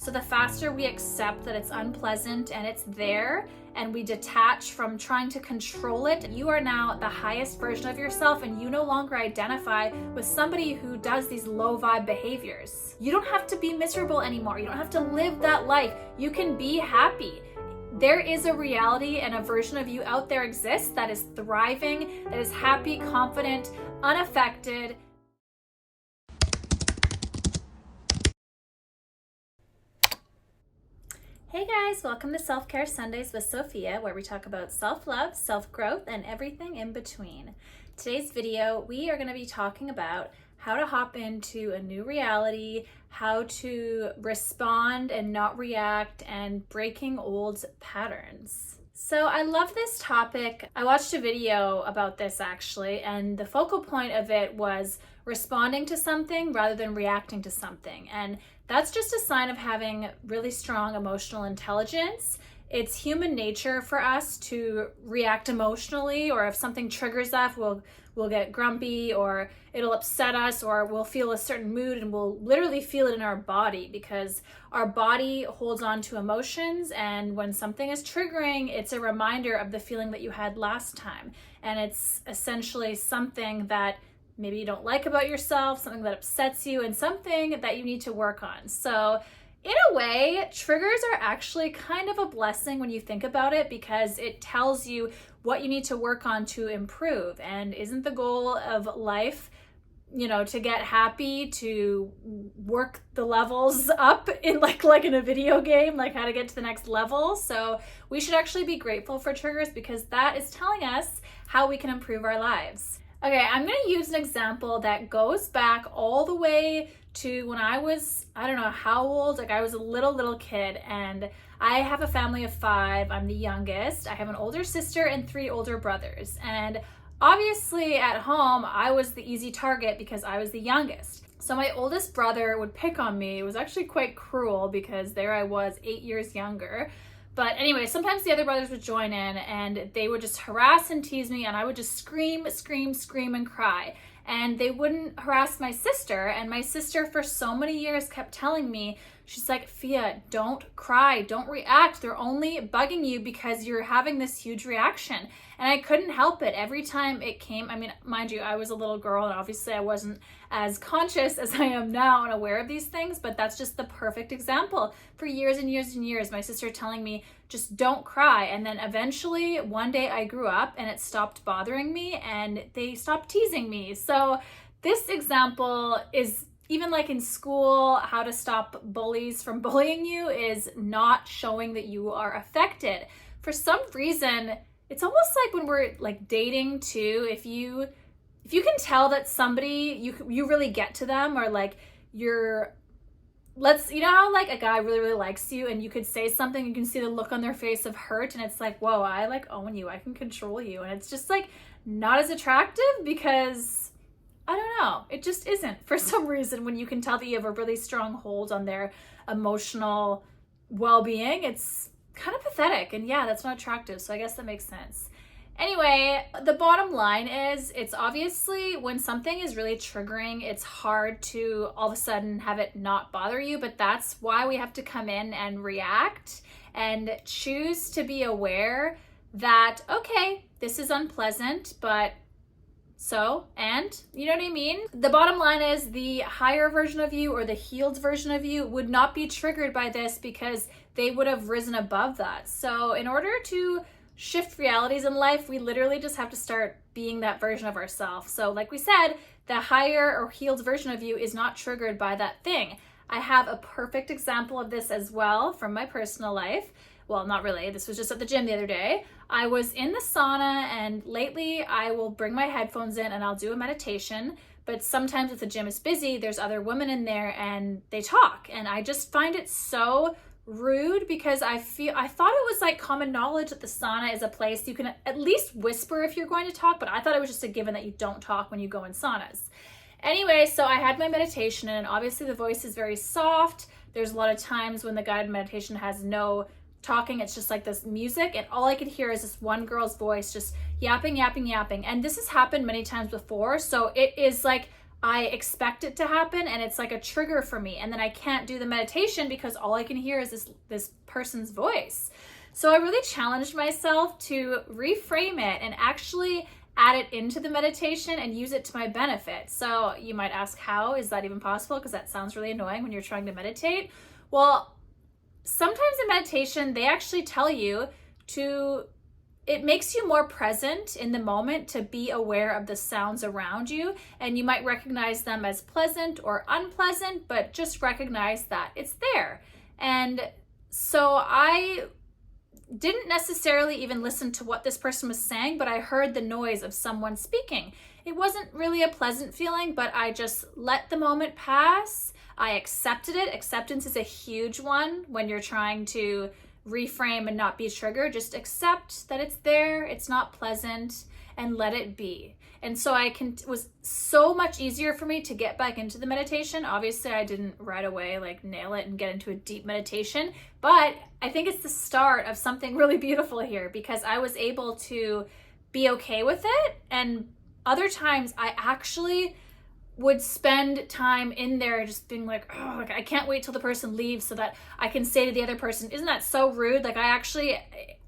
So the faster we accept that it's unpleasant and it's there, and we detach from trying to control it, you are now the highest version of yourself, and you no longer identify with somebody who does these low vibe behaviors. You don't have to be miserable anymore. You don't have to live that life. You can be happy. There is a reality and a version of you out there exists that is thriving, that is happy, confident, unaffected. Hey guys, welcome to Self-Care Sundays with Sophia, where we talk about self-love, self-growth, and everything in between. Today's video, we are going to be talking about how to hop into a new reality, how to respond and not react, and breaking old patterns. So I love this topic. I watched a video about this actually, and the focal point of it was responding to something rather than reacting to something. And that's just a sign of having really strong emotional intelligence. It's human nature for us to react emotionally, or if something triggers us, we'll get grumpy, or it'll upset us, or we'll feel a certain mood, and we'll literally feel it in our body because our body holds on to emotions, and when something is triggering, it's a reminder of the feeling that you had last time. And it's essentially something that maybe you don't like about yourself, something that upsets you, and something that you need to work on. So in a way, triggers are actually kind of a blessing when you think about it, because it tells you what you need to work on to improve. And isn't the goal of life, to get happy, to work the levels up in like in a video game, like how to get to the next level? So we should actually be grateful for triggers, because that is telling us how we can improve our lives. Okay, I'm going to use an example that goes back all the way to when I was, I don't know how old, I was a little kid, and I have a family of 5. I'm the youngest. I have an older sister and 3 older brothers. And obviously at home, I was the easy target because I was the youngest. So my oldest brother would pick on me. It was actually quite cruel because there I was 8 years younger. But anyway, sometimes the other brothers would join in and they would just harass and tease me, and I would just scream and cry. And they wouldn't harass my sister. And my sister for so many years kept telling me, she's like, Fia, don't cry, don't react. They're only bugging you because you're having this huge reaction. And I couldn't help it. Every time it came, mind you, I was a little girl, and obviously I wasn't as conscious as I am now and aware of these things, but that's just the perfect example. For years and years and years, my sister telling me, just don't cry. And then eventually one day I grew up and it stopped bothering me and they stopped teasing me. So this example is, even like in school, how to stop bullies from bullying you is not showing that you are affected. For some reason, it's almost like when we're like dating too, if you can tell that somebody, you really get to them, or like how like a guy really likes you and you could say something, you can see the look on their face of hurt, and it's like, whoa, I like own you, I can control you. And it's just like not as attractive because I don't know, it just isn't for some reason. When you can tell that you have a really strong hold on their emotional well-being, it's kind of pathetic, and yeah, that's not attractive. So I guess that makes sense. Anyway, the bottom line is, it's obviously when something is really triggering, it's hard to all of a sudden have it not bother you, but that's why we have to come in and react and choose to be aware that, okay, this is unpleasant, but and you know what I mean? The bottom line is, the higher version of you or the healed version of you would not be triggered by this because they would have risen above that. So in order to shift realities in life, we literally just have to start being that version of ourselves. So like we said, the higher or healed version of you is not triggered by that thing. I have a perfect example of this as well from my personal life. Well, not really. This was just at the gym the other day. I was in the sauna, and lately I will bring my headphones in and I'll do a meditation. But sometimes if the gym is busy, there's other women in there and they talk. And I just find it so rude, because I thought it was like common knowledge that the sauna is a place you can at least whisper if you're going to talk, but I thought it was just a given that you don't talk when you go in saunas. Anyway, so I had my meditation, and obviously the voice is very soft. There's a lot of times when the guided meditation has no talking, it's just like this music, and all I could hear is this one girl's voice just yapping. And this has happened many times before, so it is like I expect it to happen and it's like a trigger for me. And then I can't do the meditation because all I can hear is this person's voice. So I really challenged myself to reframe it and actually add it into the meditation and use it to my benefit. So you might ask, how is that even possible? Because that sounds really annoying when you're trying to meditate. Well, sometimes in meditation, they actually tell you it makes you more present in the moment to be aware of the sounds around you. And you might recognize them as pleasant or unpleasant, but just recognize that it's there. And so I didn't necessarily even listen to what this person was saying, but I heard the noise of someone speaking. It wasn't really a pleasant feeling, but I just let the moment pass. I accepted it. Acceptance is a huge one when you're trying to reframe and not be triggered. Just accept that it's there, it's not pleasant, and let it be. And so it was so much easier for me to get back into the meditation. Obviously, I didn't right away like nail it and get into a deep meditation, but I think it's the start of something really beautiful here because I was able to be okay with it. And other times I actually would spend time in there just being like, oh, like, I can't wait till the person leaves so that I can say to the other person, isn't that so rude? Like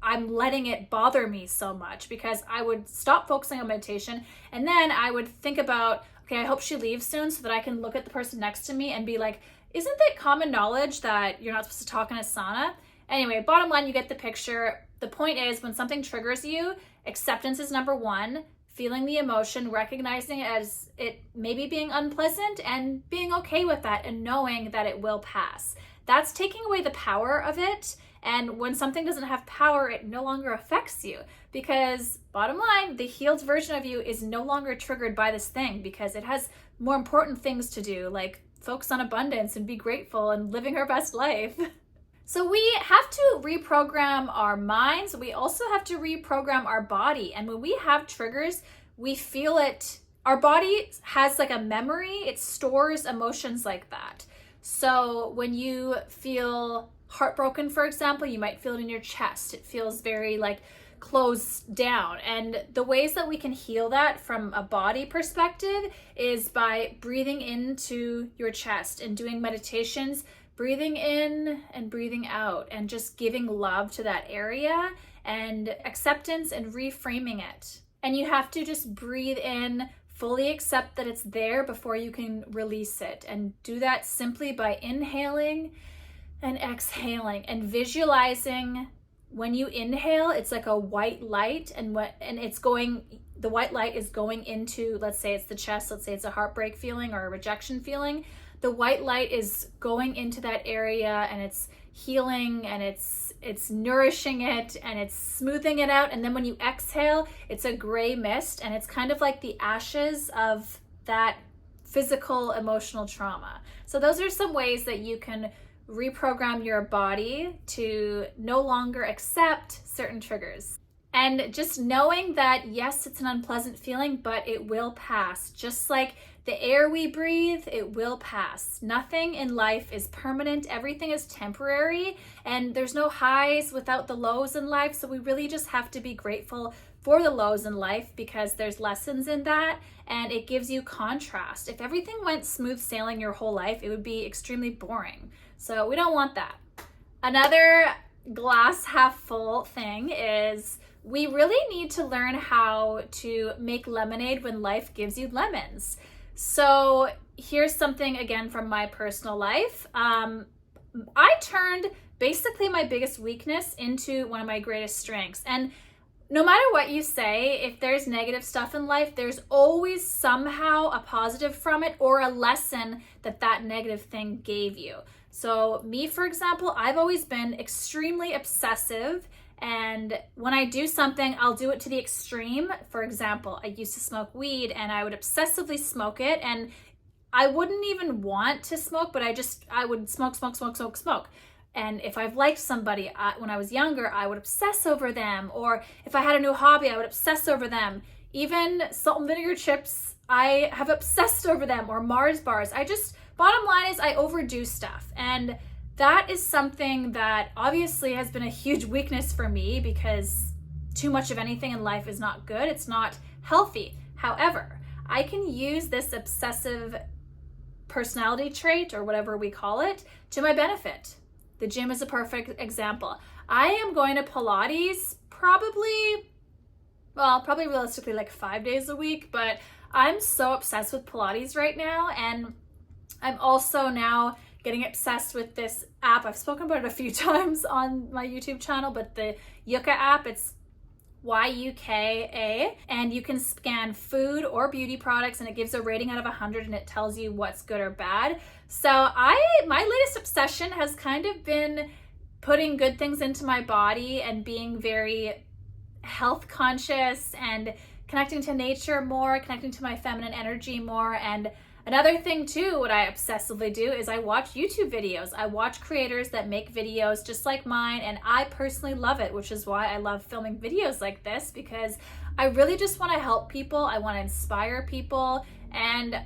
I'm letting it bother me so much because I would stop focusing on meditation and then I would think about, okay, I hope she leaves soon so that I can look at the person next to me and be like, isn't that common knowledge that you're not supposed to talk in a sauna? Anyway, bottom line, you get the picture. The point is when something triggers you, acceptance is number one. Feeling the emotion, recognizing it as it maybe being unpleasant and being okay with that and knowing that it will pass. That's taking away the power of it. And when something doesn't have power, it no longer affects you because bottom line, the healed version of you is no longer triggered by this thing because it has more important things to do, like focus on abundance and be grateful and living her best life. So we have to reprogram our minds. We also have to reprogram our body. And when we have triggers, we feel it. Our body has like a memory. It stores emotions like that. So when you feel heartbroken, for example, you might feel it in your chest. It feels very like closed down. And the ways that we can heal that from a body perspective is by breathing into your chest and doing meditations, breathing in and breathing out and just giving love to that area and acceptance and reframing it. And you have to just breathe in, fully accept that it's there before you can release it. And do that simply by inhaling and exhaling and visualizing. When you inhale, it's like a white light and the white light is going into, let's say it's the chest, let's say it's a heartbreak feeling or a rejection feeling. The white light is going into that area and it's healing and it's nourishing it and it's smoothing it out. And then when you exhale, it's a gray mist and it's kind of like the ashes of that physical emotional trauma. So those are some ways that you can reprogram your body to no longer accept certain triggers. And just knowing that, yes, it's an unpleasant feeling, but it will pass. Just like the air we breathe, it will pass. Nothing in life is permanent. Everything is temporary, and there's no highs without the lows in life. So we really just have to be grateful for the lows in life because there's lessons in that, and it gives you contrast. If everything went smooth sailing your whole life, it would be extremely boring. So we don't want that. Another glass half full thing is we really need to learn how to make lemonade when life gives you lemons. So here's something again from my personal life. I turned basically my biggest weakness into one of my greatest strengths. And no matter what you say, if there's negative stuff in life, there's always somehow a positive from it or a lesson that negative thing gave you. So me, for example, I've always been extremely obsessive. And when I do something, I'll do it to the extreme. For example, I used to smoke weed and I would obsessively smoke it. And I wouldn't even want to smoke, but I would smoke. And if I've liked somebody when I was younger, I would obsess over them. Or if I had a new hobby, I would obsess over them. Even salt and vinegar chips, I have obsessed over them, or Mars bars. Bottom line is I overdo stuff. And that is something that obviously has been a huge weakness for me because too much of anything in life is not good. It's not healthy. However, I can use this obsessive personality trait, or whatever we call it, to my benefit. The gym is a perfect example. I am going to Pilates probably realistically like 5 days a week, but I'm so obsessed with Pilates right now. And I'm also now getting obsessed with this app. I've spoken about it a few times on my YouTube channel, but the Yuka app, it's YUKA, and you can scan food or beauty products and it gives a rating out of 100 and it tells you what's good or bad. So my latest obsession has kind of been putting good things into my body and being very health conscious and connecting to nature more, connecting to my feminine energy more. And another thing too, what I obsessively do is I watch YouTube videos. I watch creators that make videos just like mine, and I personally love it, which is why I love filming videos like this, because I really just want to help people. I want to inspire people, and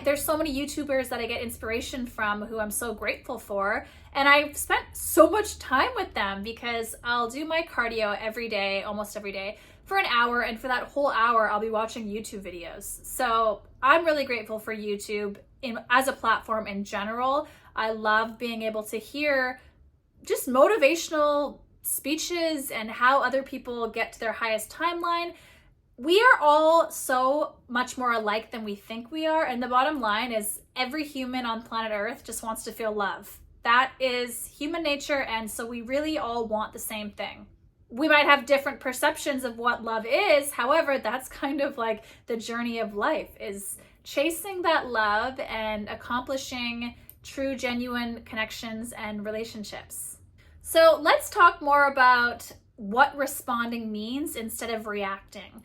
there's so many YouTubers that I get inspiration from who I'm so grateful for, and I've spent so much time with them because I'll do my cardio every day, almost every day, for an hour, and for that whole hour I'll be watching YouTube videos. So I'm really grateful for YouTube as a platform in general. I love being able to hear just motivational speeches and how other people get to their highest timeline. We are all so much more alike than we think we are, and the bottom line is every human on planet Earth just wants to feel love. That is human nature, and so we really all want the same thing. We might have different perceptions of what love is. However, that's kind of like the journey of life, is chasing that love and accomplishing true, genuine connections and relationships. So let's talk more about what responding means instead of reacting.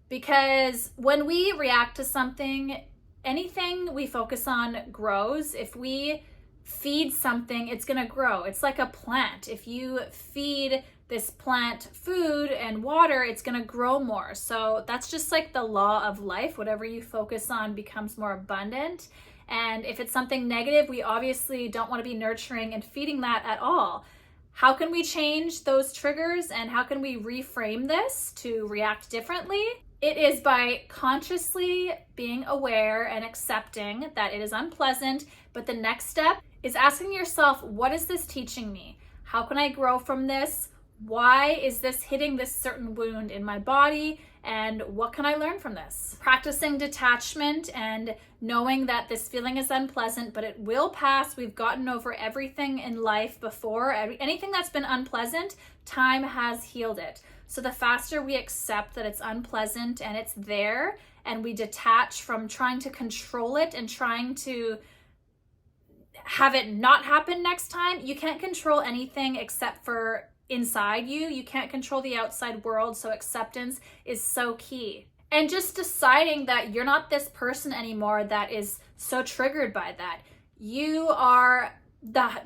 Because when we react to something, anything we focus on grows. If we feed something, it's going to grow. It's like a plant. If you feed this plant food and water, it's going to grow more. So that's just like the law of life. Whatever you focus on becomes more abundant. And if it's something negative, we obviously don't want to be nurturing and feeding that at all. How can we change those triggers, and how can we reframe this to react differently? It is by consciously being aware and accepting that it is unpleasant, but the next step is asking yourself, what is this teaching me? How can I grow from this? Why is this hitting this certain wound in my body? And what can I learn from this? Practicing detachment and knowing that this feeling is unpleasant, but it will pass. We've gotten over everything in life before. Anything that's been unpleasant, time has healed it. So the faster we accept that it's unpleasant and it's there, and we detach from trying to control it and trying to have it not happen next time. You can't control anything except for inside you. You can't control the outside world, so acceptance is so key. And just deciding that you're not this person anymore that is so triggered by that. You are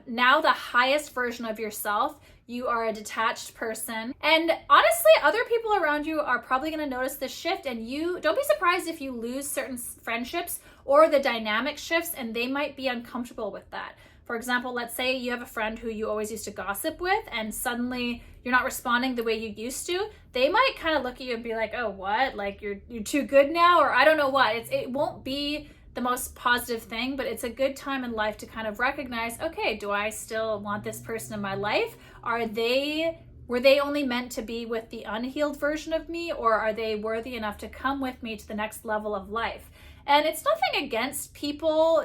now the highest version of yourself. You are a detached person. And honestly, other people around you are probably going to notice this shift, and you don't be surprised if you lose certain friendships or the dynamic shifts, and they might be uncomfortable with that. For example, let's say you have a friend who you always used to gossip with, and suddenly you're not responding the way you used to. They might kind of look at you and be like, oh, what? Like you're too good now? Or I don't know what. It won't be the most positive thing, but it's a good time in life to kind of recognize, okay, do I still want this person in my life? Were they only meant to be with the unhealed version of me, or are they worthy enough to come with me to the next level of life? And it's nothing against people.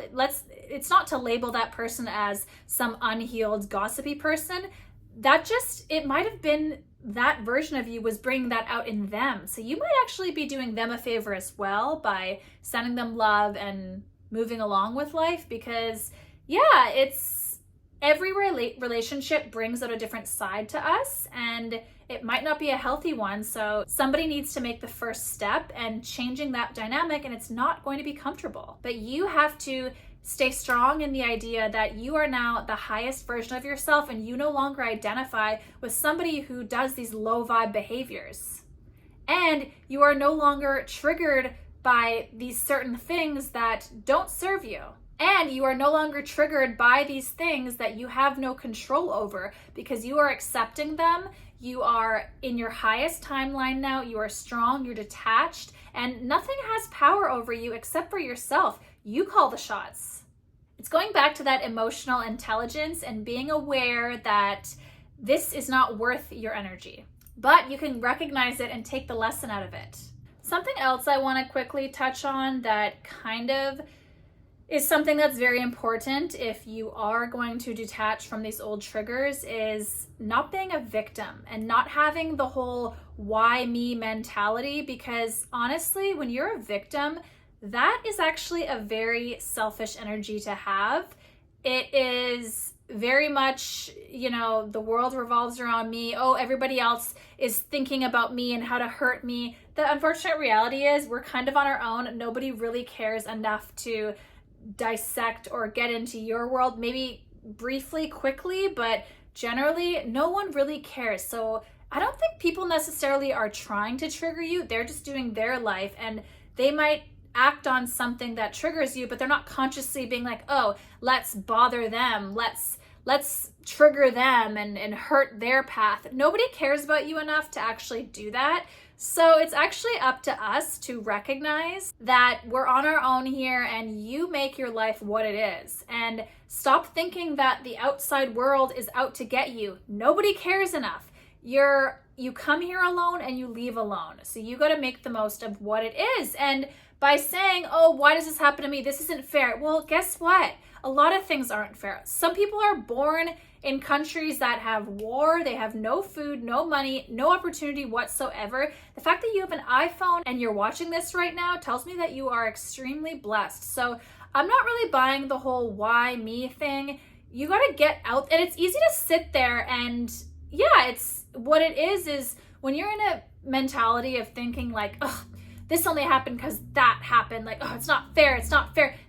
It's not to label that person as some unhealed, gossipy person. It might have been that version of you was bringing that out in them. So you might actually be doing them a favor as well by sending them love and moving along with life, because every relationship brings out a different side to us, and it might not be a healthy one. So somebody needs to make the first step and changing that dynamic, and it's not going to be comfortable. But you have to stay strong in the idea that you are now the highest version of yourself, and you no longer identify with somebody who does these low vibe behaviors. And you are no longer triggered by these certain things that don't serve you. And you are no longer triggered by these things that you have no control over because you are accepting them. You are in your highest timeline now. You are strong, you're detached, and nothing has power over you except for yourself. You call the shots. It's going back to that emotional intelligence and being aware that this is not worth your energy, but you can recognize it and take the lesson out of it. Something else I want to quickly touch on that kind of is something that's very important if you are going to detach from these old triggers is not being a victim and not having the whole why me mentality, because honestly, when you're a victim, that is actually a very selfish energy to have. It is very much, the world revolves around me. Oh, everybody else is thinking about me and how to hurt me. The unfortunate reality is we're kind of on our own. Nobody really cares enough to dissect or get into your world, maybe briefly, quickly, but generally no one really cares. So I don't think people necessarily are trying to trigger you. They're just doing their life, and they might act on something that triggers you, but they're not consciously being like, oh, let's bother them, let's trigger them and hurt their path. Nobody cares about you enough to actually do that. So it's actually up to us to recognize that we're on our own here and you make your life what it is. And stop thinking that the outside world is out to get you. Nobody cares enough. You come here alone and you leave alone. So you got to make the most of what it is. And by saying, oh, why does this happen to me? This isn't fair. Well, guess what? A lot of things aren't fair. Some people are born in countries that have war, they have no food, no money, no opportunity whatsoever. The fact that you have an iPhone and you're watching this right now tells me that you are extremely blessed. So I'm not really buying the whole why me thing. You got to get out, and it's easy to sit there and it's what it is when you're in a mentality of thinking like, oh, this only happened because that happened. Like, oh, it's not fair.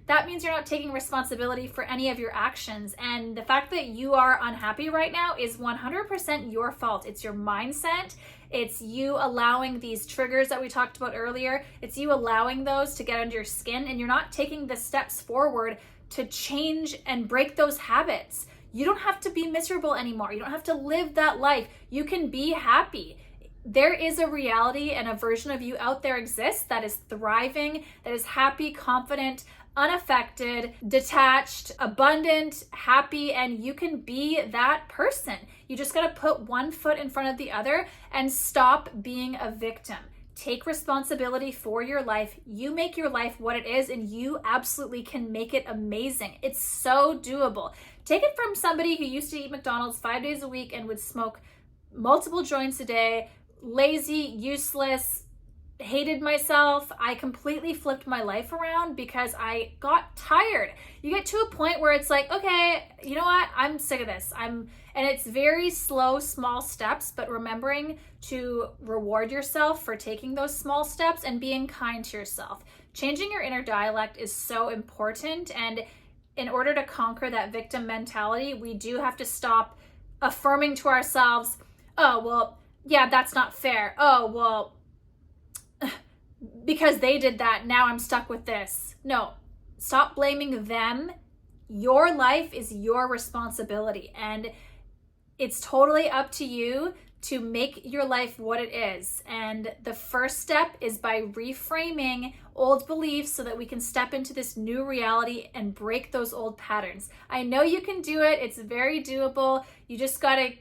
That means you're not taking responsibility for any of your actions. And the fact that you are unhappy right now is 100% your fault. It's your mindset. It's you allowing these triggers that we talked about earlier. It's you allowing those to get under your skin, and you're not taking the steps forward to change and break those habits. You don't have to be miserable anymore. You don't have to live that life. You can be happy. There is a reality and a version of you out there exists that is thriving, that is happy, confident, unaffected, detached, abundant, happy, and you can be that person. You just got to put one foot in front of the other and stop being a victim. Take responsibility for your life. You make your life what it is, and you absolutely can make it amazing. It's so doable. Take it from somebody who used to eat McDonald's 5 days a week and would smoke multiple joints a day, lazy, useless, hated myself. I completely flipped my life around because I got tired. You get to a point where it's like, okay, you know what? I'm sick of this. And it's very slow, small steps, but remembering to reward yourself for taking those small steps and being kind to yourself. Changing your inner dialect is so important. And in order to conquer that victim mentality, we do have to stop affirming to ourselves, oh, well, yeah, that's not fair. Oh, well, because they did that, now I'm stuck with this. No, stop blaming them. Your life is your responsibility, and it's totally up to you to make your life what it is. And the first step is by reframing old beliefs so that we can step into this new reality and break those old patterns. I know you can do it. It's very doable. You just got to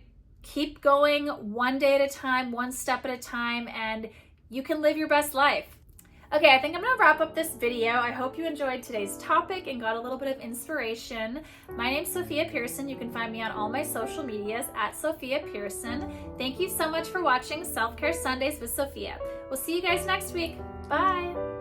keep going one day at a time, one step at a time, and you can live your best life. Okay, I think I'm gonna wrap up this video. I hope you enjoyed today's topic and got a little bit of inspiration. My name's Sophia Pearson. You can find me on all my social medias at Sophia Pearson. Thank you so much for watching Self-Care Sundays with Sophia. We'll see you guys next week. Bye.